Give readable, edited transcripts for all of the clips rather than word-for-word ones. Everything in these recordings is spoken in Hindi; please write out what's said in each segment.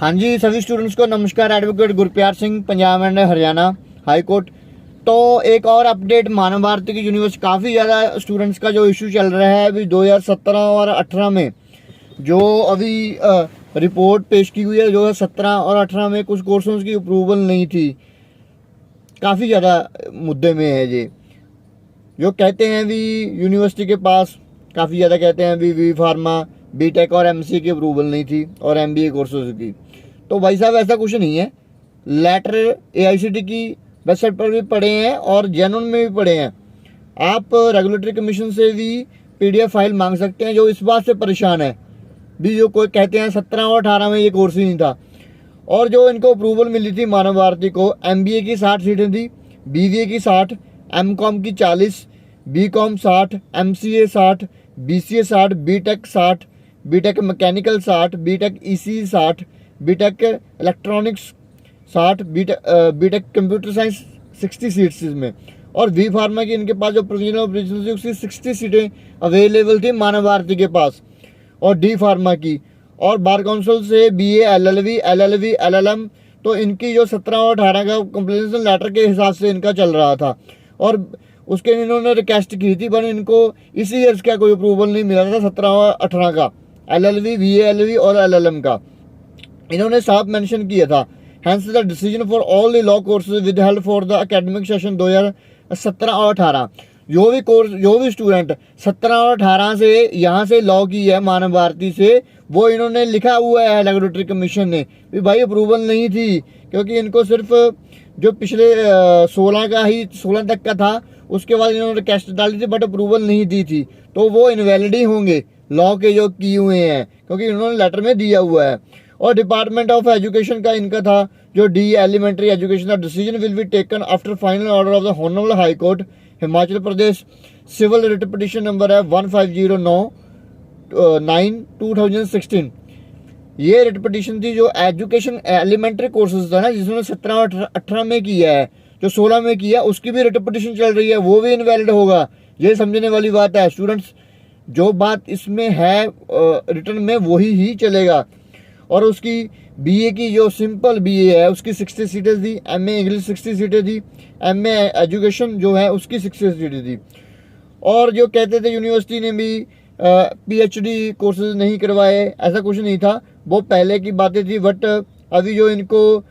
हाँ जी, सभी स्टूडेंट्स को नमस्कार। Advocate Gurpyar Singh, Punjab and Haryana high court. तो एक और अपडेट, मानव भारती की यूनिवर्सिटी, काफ़ी ज़्यादा स्टूडेंट्स का जो इशू चल रहा है अभी 2017 और 18 में, जो अभी रिपोर्ट पेश की हुई है 2017 और 18 में कुछ कोर्सों की अप्रूवल नहीं थी। काफ़ी ज़्यादा मुद्दे में है ये। जो कहते हैं भी यूनिवर्सिटी के पास काफ़ी ज़्यादा कहते हैं भी फार्मा, बीटेक और एमसीए की अप्रूवल नहीं थी और एमबीए कोर्सेज की। तो भाई साहब ऐसा कुछ नहीं है। लेटर एआईसीटी की वेबसाइट पर भी पढ़े हैं और जेनुइन में भी पढ़े हैं। आप रेगुलेटरी कमीशन से भी पीडीएफ फाइल मांग सकते हैं जो इस बात से परेशान है भी, जो कोई कहते हैं 17 और 18 में ये कोर्स ही नहीं था। और जो इनको अप्रूवल मिली थी मानव भारती को, एमबीए की 60 सीटें थी, बीबीए की 60, एमकॉम की 40, BCom 60, MCA 60, BCA 60, BTech 60, BTech mechanical 60, BTech EC 60, BTech electronics 60, BTech computer science 60 seats इसमें। और वी फार्मा की इनके पास जो प्रोविजनल थी उसकी 60 सीटें अवेलेबल थी मानव भारती के पास। और डी फार्मा की और बार काउंसिल से बीए, एलएलबी, एलएलएम, तो इनकी जो 17 और 18 का कंप्लेंसेशन लेटर के हिसाब से इनका चल रहा था और उसके इन्होंने रिक्वेस्ट की थी, पर इनको इसी ईयर्स का कोई अप्रूवल नहीं मिला था 17 और 18 का, एलएलबी, बीए, एलएलबी और एलएलएम का। इन्होंने साफ मेंशन किया था, hence the decision for all the law courses withheld for the academic session 2017 और 18। जो भी स्टूडेंट 17 और 18 से यहाँ से लॉ की है मानव भारती से, वो इन्होंने लिखा हुआ है रेगुलेटरी कमीशन ने भी भाई अप्रूवल नहीं थी, क्योंकि इनको सिर्फ जो पिछले 16 तक का था उसके बाद इन्होंने रिक्वेस्ट डाली थी बट अप्रूवल नहीं दी थी, तो वो इनवैलिड ही होंगे लॉ के जो किए हुए हैं, क्योंकि इन्होंने लेटर में दिया हुआ है। और डिपार्टमेंट ऑफ एजुकेशन का इनका था जो डी एलिमेंट्री एजुकेशन का decision will be taken after final order of the honourable High Court Himachal Pradesh. Civil writ petition number है 1509/2016। ये रिट पिटीशन थी जो एजुकेशन एलिमेंट्री कोर्सेज था ना, जिसने 17 और 18 में किया है, जो 16 में किया उसकी भी रिट पिटीशन चल रही है, वो भी इनवैलिड होगा। ये समझने वाली बात है स्टूडेंट्स, जो बात इसमें है रिटर्न में वही ही चलेगा। और उसकी बीए की जो सिंपल बीए है उसकी 60 सीटें थी, एमए इंग्लिश 60 सीटें थी, एमए एजुकेशन जो है उसकी 60 सीटें थी। और जो कहते थे यूनिवर्सिटी ने भी पीएचडी कोर्सेज नहीं करवाए, ऐसा कुछ नहीं था, वो पहले की बातें थी। बट अभी जो इनको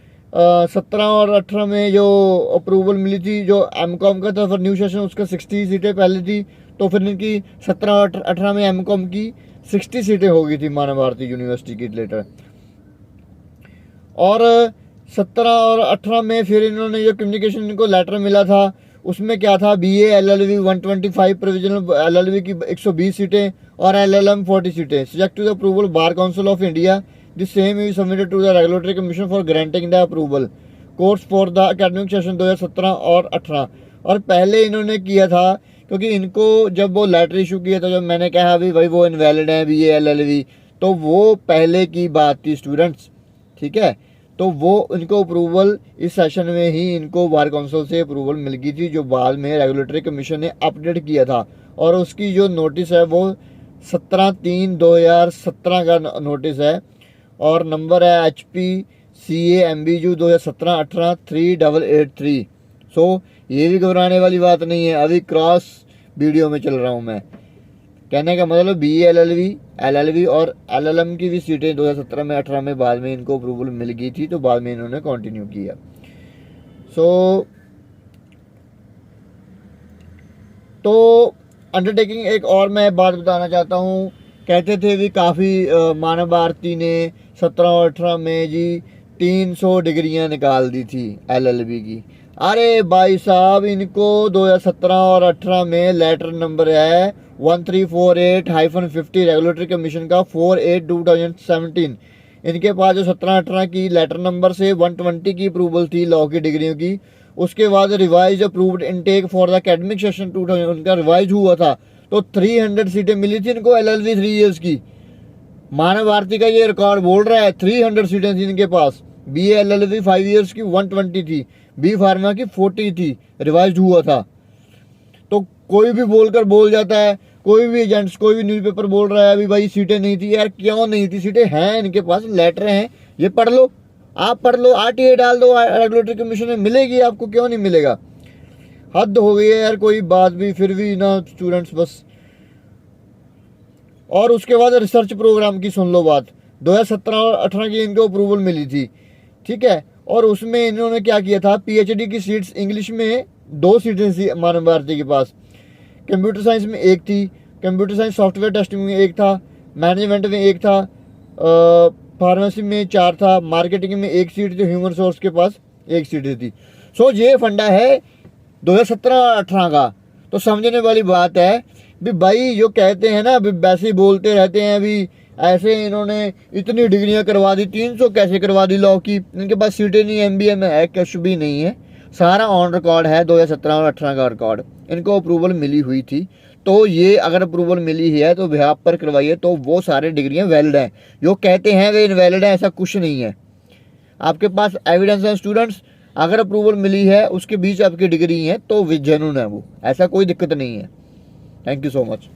17 और 18 में जो अप्रूवल मिली थी, जो एमकॉम का था फॉर न्यू सेशन, उसका 60 सीटें पहले थी, तो फिर इनकी 17 और 18 में एमकॉम की 60 सीटें हो गई थी मानव भारती यूनिवर्सिटी की लेटर। और 17 और 18 में फिर इन्होंने जो कम्युनिकेशन इनको लेटर मिला था उसमें क्या था, बीए एलएलबी 125 प्रोविजनल, एलएलबी की 120 सीटें और एलएलएम 40 सीटें, subject to the approval Bar Council of India. This same is submitted to the regulatory commission for granting the approval course for the academic session 2017 और 18। और पहले इन्होंने किया था, क्योंकि इनको जब वो लेटर इशू किया था, जब मैंने कहा अभी भाई वो इनवैलिड है बीए एलएलबी, तो वो पहले की बात थी स्टूडेंट्स, ठीक है। तो वो इनको अप्रूवल इस सेशन में ही इनको बार काउंसिल से अप्रूवल मिल गई थी, जो बाद में रेगुलेटरी कमीशन ने अपडेट किया था। और उसकी जो नोटिस है वो 17/3/2017 का नोटिस है और नंबर है HPCA/MBU 2017-18 3883। सो ये भी घबराने वाली बात नहीं है, अभी क्रॉस वीडियो में चल रहा हूँ मैं। कहने का मतलब बीए एलएलबी और एलएलएम की भी सीटें 2017 में 18 में बाद में इनको अप्रूवल मिल गई थी, तो बाद में इन्होंने कंटिन्यू किया। तो अंडरटेकिंग एक और मैं बात बताना चाहता हूँ। कहते थे भी काफ़ी मानव भारती ने 17 और 18 में जी 300 डिग्रियाँ निकाल दी थी एलएलबी की। अरे भाई साहब, इनको 2017 और 18 में लेटर नंबर है 1348-50 रेगुलेटरी कमीशन का 48/2017। इनके पास जो 17-18 की लेटर नंबर से 120 की अप्रूवल थी लॉ की डिग्रियों की, उसके बाद revise approved intake for the academic session 2000 उनका रिवाइज हुआ था, तो 300 सीटें मिली थी इनको एलएलबी 3 इयर्स की। मानव भारती का ये रिकॉर्ड बोल रहा है 300 सीटें थी इनके पास। बीए एलएलबी 5 इयर्स की 120 थी, बी फार्मा की 40 थी, रिवाइज हुआ था। तो कोई भी बोलकर बोल जाता है, कोई भी एजेंट्स, कोई भी न्यूज़पेपर बोल रहा है अभी भाई सीटें नहीं थी। यार क्यों नहीं थी सीटें? हैं इनके पास, लेटर हैं, ये पढ़ लो, आप पढ़ लो, RTA डाल दो, रेगुलेटरी कमीशन में मिलेगी आपको, क्यों नहीं मिलेगा। हद हो गई है यार, कोई बात भी फिर भी ना स्टूडेंट्स बस। और उसके बाद रिसर्च प्रोग्राम की सुन लो बात, 2017 और 18 की इनको अप्रूवल मिली थी, ठीक है। और उसमें इन्होंने क्या किया था, PhD की सीट्स इंग्लिश में 2 सीटें थी मानव भारती के पास, कंप्यूटर साइंस में 1 थी, कंप्यूटर साइंस सॉफ्टवेयर टेस्टिंग में 1 था, मैनेजमेंट में 1 था, फार्मेसी में 4 था, मार्केटिंग में 1 सीट थी, ह्यूमन रिसोर्स के पास 1 सीट थी। सो ये फंडा है 2017 और 18 का। तो समझने वाली बात है भी भाई, जो कहते हैं ना, अभी वैसे ही बोलते रहते हैं, अभी ऐसे इन्होंने इतनी डिग्रियां करवा दी, 300 कैसे करवा दी लॉ की, इनके पास सीटें नहीं, MBA में है, कुछ भी नहीं है, सारा ऑन रिकॉर्ड है 2017 और 18 का रिकॉर्ड, इनको अप्रूवल मिली हुई थी। तो ये अगर अप्रूवल मिली है तो बिहाफ पर करवाइए, तो वो सारे डिग्रियां वैलिड हैं। जो कहते हैं वे इनवैलिड है, ऐसा कुछ नहीं है, आपके पास एविडेंस है स्टूडेंट्स। अगर अप्रूवल मिली है, उसके बीच आपकी डिग्री है, तो जेन्युइन है वो, ऐसा कोई दिक्कत नहीं है। Thank you so much.